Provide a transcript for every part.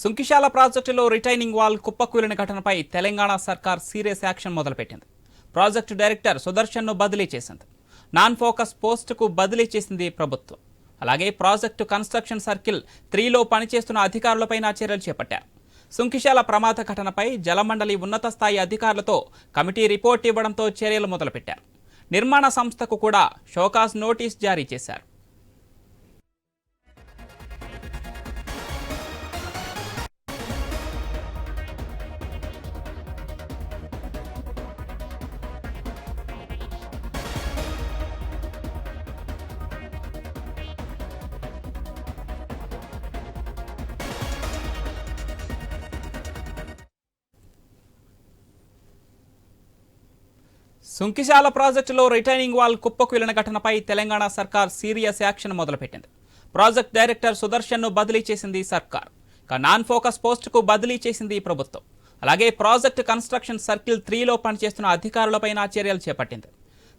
సుంకిశాల ప్రాజెక్టులో retaining wall కుప్పకూలిన ఘటనపై తెలంగాణ సర్కార్ సీరియస్ యాక్షన్ మొదలుపెట్టింది. ప్రాజెక్టు డైరెక్టర్ సుదర్శన్ను బదిలీ చేసింది. నాన్ ఫోకస్ పోస్టుకు బదిలీ చేసింది ప్రభుత్వం. అలాగే ప్రాజెక్టు కన్స్ట్రక్షన్ సర్కిల్ 3లో పనిచేస్తున్న అధికారులపైన చర్యలు చేపట్టారు. సుంకిశాల ప్రమాద ఘటనపై జలమండలి ఉన్నత స్థాయి అధికారులతో కమిటీ రిపోర్ట్ ఇవ్వడంతో చర్యలు మొదలుపెట్టారు. నిర్మాణ సంస్థకు కూడా షోకాజ్ నోటీస్ జారీ చేశారు. సుంకిశాల ప్రాజెక్టులో రిటైనింగ్ వాల్ కుప్పకూలిన ఘటనపై తెలంగాణ సర్కార్ సీరియస్ యాక్షన్ మొదలుపెట్టింది. ప్రాజెక్ట్ డైరెక్టర్ సుదర్శన్ను బదిలీ చేసింది సర్కార్. నాన్ ఫోకస్ పోస్టుకు బదిలీ చేసింది ప్రభుత్వం. అలాగే ప్రాజెక్టు కన్స్ట్రక్షన్ సర్కిల్ 3లో పనిచేస్తున్న అధికారులపైన చర్యలు చేపట్టింది.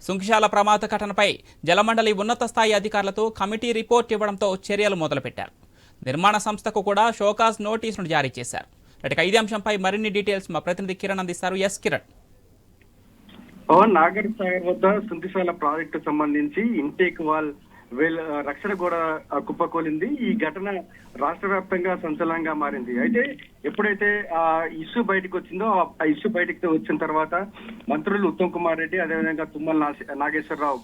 సుంకిశాల ప్రమాద ఘటనపై జలమండలి ఉన్నత స్థాయి అధికారులతో కమిటీ రిపోర్ట్ ఇవ్వడంతో చర్యలు మొదలుపెట్టారు. నిర్మాణ సంస్థకు కూడా షోకాజ్ నోటీసును జారీ చేశారు. ఇదే అంశంపై మరిన్ని డీటెయిల్స్ మా ప్రతినిధి కిరణ్ అందిస్తారు. ఎస్ కిరణ్. నాగర్ సాగర్ వద్ద సుంకిశాల ప్రాజెక్టు సంబంధించి ఇంటేక్ వాల్ రక్షణ గోడ కుప్పకూలింది. ఈ ఘటన రాష్ట్ర వ్యాప్తంగా సంచలనంగా మారింది. అయితే ఎప్పుడైతే ఆ ఇష్యూ బయటకు వచ్చిందో ఆ ఇష్యూ బయటకు వచ్చిన తర్వాత మంత్రులు ఉత్తమ్ కుమార్ రెడ్డి అదేవిధంగా తుమ్మల నాగేశ్వరరావు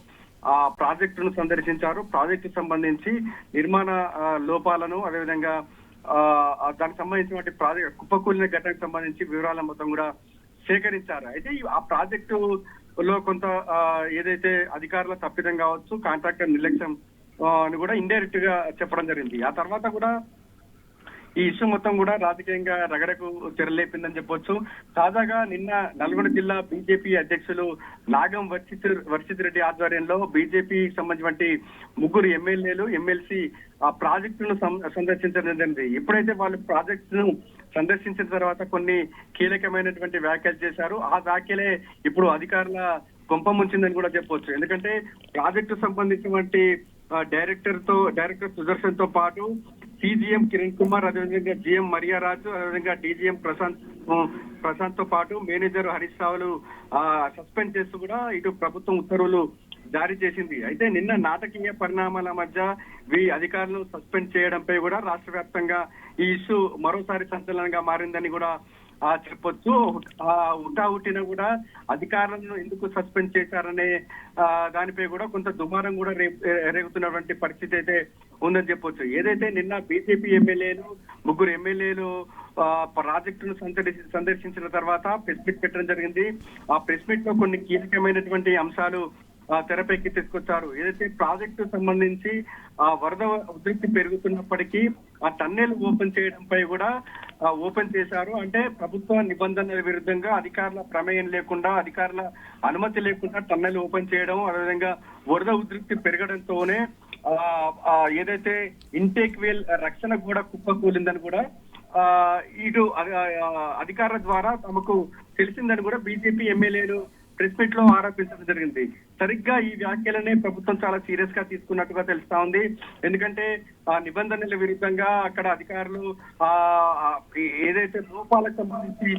ఆ ప్రాజెక్టును సందర్శించారు. ప్రాజెక్టు సంబంధించి నిర్మాణ లోపాలను అదేవిధంగా దానికి సంబంధించిన ప్రాజెక్ట్ కుప్పకూలిన ఘటనకు సంబంధించి వివరాల మొత్తం కూడా సేకరించారు. అయితే ఆ ప్రాజెక్టు లో కొంత ఏదైతే అధికారుల తప్పిదం కావచ్చు, కాంట్రాక్టర్ నిర్లక్ష్యం అని కూడా ఇండైరెక్ట్ గా చెప్పడం జరిగింది. ఆ తర్వాత కూడా ఈ ఇష్యూ మొత్తం కూడా రాజకీయంగా రగడకు తెరలేపిందని చెప్పొచ్చు. తాజాగా నిన్న నల్గొండ జిల్లా బీజేపీ అధ్యక్షులు నాగం వర్షిత్ రెడ్డి ఆధ్వర్యంలో బీజేపీకి సంబంధించిన ముగ్గురు ఎమ్మెల్యేలు ఎమ్మెల్సీ ఆ ప్రాజెక్టును సందర్శించడం జరిగింది. ఎప్పుడైతే వాళ్ళు ప్రాజెక్టును సందర్శించిన తర్వాత కొన్ని కీలకమైనటువంటి వ్యాఖ్యలు చేశారు. ఆ వ్యాఖ్యలే ఇప్పుడు అధికారుల కొంప ముంచిందని కూడా చెప్పొచ్చు. ఎందుకంటే ప్రాజెక్టు సంబంధించినటువంటి డైరెక్టర్ సుదర్శన్ తో పాటు సిజిఎం కిరణ్ కుమార్, అదేవిధంగా జిఎం మరియారాజు, అదేవిధంగా డిజిఎం ప్రశాంత్ తో పాటు మేనేజర్ హరీష్ రావులు సస్పెండ్ చేస్తూ కూడా ఇటు ప్రభుత్వం ఉత్తర్వులు జారీ చేసింది. అయితే నిన్న నాటకీయ పరిణామాల మధ్య అధికారులు సస్పెండ్ చేయడంపై కూడా రాష్ట్ర వ్యాప్తంగా ఈ ఇష్యూ మరోసారి సంచలనంగా మారిందని కూడా చెప్పొచ్చు. ఉట్టిన కూడా అధికారులను ఎందుకు సస్పెండ్ చేశారనే దానిపై కూడా కొంత దుమారం కూడా రేగుతున్నటువంటి పరిస్థితి అయితే ఉందని చెప్పొచ్చు. ఏదైతే నిన్న బీజేపీ ఎమ్మెల్యేలు ముగ్గురు ఎమ్మెల్యేలు ప్రాజెక్టును సందర్శించిన తర్వాత ప్రెస్ మీట్ పెట్టడం జరిగింది. ఆ ప్రెస్ మీట్ లో కొన్ని కీలకమైనటువంటి అంశాలు తెరపైకి తీసుకొచ్చారు. ఏదైతే ప్రాజెక్టు సంబంధించి ఆ వరద ఉధృతి పెరుగుతున్నప్పటికీ ఆ టన్నెల్ ఓపెన్ చేయడంపై కూడా ఓపెన్ చేశారు. అంటే ప్రభుత్వ నిబంధనల విరుద్ధంగా అధికారుల ప్రమేయం లేకుండా, అధికారుల అనుమతి లేకుండా టన్నెల్ ఓపెన్ చేయడం, అదేవిధంగా వరద ఉధృతి పెరగడంతోనే ఏదైతే ఇంటేక్ వేల్ రక్షణ కూడా కుప్పకూలిందని కూడా ఇటు అధికారుల ద్వారా తమకు తెలిసిందని కూడా బీజేపీ ఎమ్మెల్యేలు ప్రెస్ మీట్ లో ఆరోపించడం జరిగింది. సరిగ్గా ఈ వ్యాఖ్యలనే ప్రభుత్వం చాలా సీరియస్ గా తీసుకున్నట్టుగా తెలుస్తా ఉంది. ఎందుకంటే ఆ నిబంధనల విరుద్ధంగా అక్కడ అధికారులు ఏదైతే లోపాలకు సంబంధించి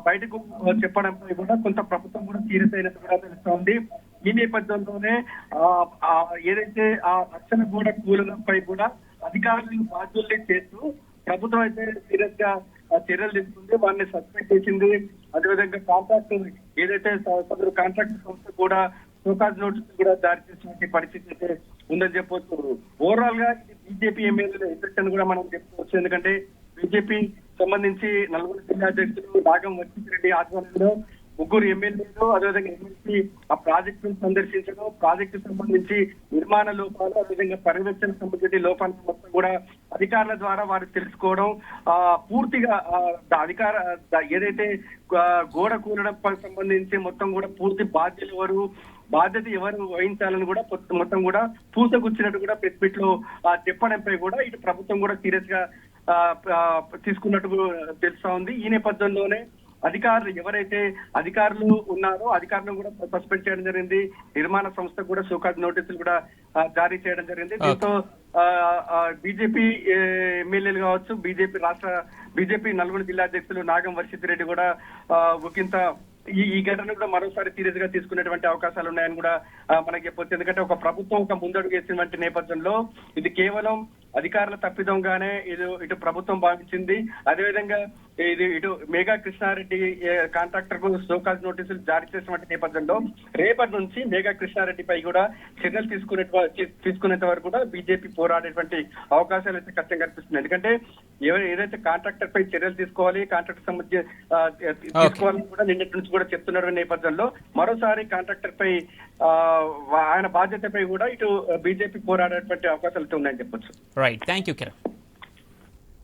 బయటకు చెప్పడంపై కూడా కొంత ప్రభుత్వం కూడా సీరియస్ అయినట్టుగా తెలుస్తా ఉంది. ఈ నేపథ్యంలోనే ఏదైతే ఆ రక్షణ కూడా కూలడంపై కూడా అధికారులను బాధ్యుల్ని చేస్తూ ప్రభుత్వం అయితే సీరియస్ గా చర్యలు తీసుకుంది. వారిని సస్పెండ్ చేసింది. అదేవిధంగా కాంట్రాక్టర్ ఏదైతే సదరు కాంట్రాక్టర్ సంస్థ కూడా షోకాజ్ నోటీసులు కూడా జారీ చేసినటువంటి పరిస్థితి అయితే ఉందని చెప్పొచ్చు. ఓవరాల్ గా బీజేపీ ఎమ్మెల్యేల ఎఫెక్ట్ అని కూడా మనం చెప్పుకోవచ్చు. ఎందుకంటే బీజేపీ సంబంధించి నల్గొండ జిల్లా అధ్యక్షులు నాగం వర్షిత్ రెడ్డి ఆధ్వర్యంలో ముగ్గురు ఎమ్మెల్యేలు అదేవిధంగా ఎమ్మెల్సీ ఆ ప్రాజెక్టును సందర్శించడం, ప్రాజెక్టు సంబంధించి నిర్మాణ లోపాలు, అదేవిధంగా పర్యవేక్షణ సంబంధించి లోపాలను మొత్తం కూడా అధికారుల ద్వారా వారు తెలుసుకోవడం, పూర్తిగా ఏదైతే గోడ కూలడం సంబంధించి మొత్తం కూడా పూర్తి బాధ్యత ఎవరు వహించాలని కూడా మొత్తం కూడా పూసగుచ్చినట్టు కూడా ప్రెస్ మీట్ లో చెప్పడంపై కూడా ఇటు ప్రభుత్వం కూడా సీరియస్ గా తీసుకున్నట్టు తెలుస్తా ఉంది. ఈ నేపథ్యంలోనే అధికారులు ఎవరైతే అధికారులు ఉన్నారో అధికారులను కూడా సస్పెండ్ చేయడం జరిగింది. నిర్మాణ సంస్థ కూడా షోకాజ్ నోటీసులు కూడా జారీ చేయడం జరిగింది. దీంతో బీజేపీ ఎమ్మెల్యేలు కావచ్చు, బీజేపీ నల్గొండ జిల్లా అధ్యక్షులు నాగం వర్షిత్ రెడ్డి కూడా ఒకంత ఈ ఘటన కూడా మరోసారి సీరియస్ గా తీసుకునేటువంటి అవకాశాలు ఉన్నాయని కూడా మనకి చెప్పొచ్చు. ఎందుకంటే ఒక ప్రభుత్వం ఒక ముందడుగు వేసినటువంటి నేపథ్యంలో ఇది కేవలం అధికారుల తప్పిదంగానే ఇటు ప్రభుత్వం భావించింది. అదేవిధంగా ఇది ఇటు మేఘా కృష్ణారెడ్డి కాంట్రాక్టర్ కు షోకాజ్ నోటీసులు జారీ చేసినటువంటి నేపథ్యంలో రేపటి నుంచి మేఘా కృష్ణారెడ్డిపై కూడా చర్యలు తీసుకునేంత వరకు కూడా బీజేపీ పోరాడేటువంటి అవకాశాలు అయితే ఖచ్చితంగా కనిపిస్తుంది. ఎందుకంటే ఏదైతే కాంట్రాక్టర్ పై చర్యలు తీసుకోవాలి, కాంట్రాక్టర్ సంబంధించి తీసుకోవాలని కూడా నిన్నటి నుంచి కూడా చెప్తున్న నేపథ్యంలో మరోసారి కాంట్రాక్టర్ పై ఆయన బాధ్యతపై కూడా ఇటు బీజేపీ పోరాడేటువంటి అవకాశాలు ఉన్నాయని చెప్పొచ్చు. Right, thank you Kiran.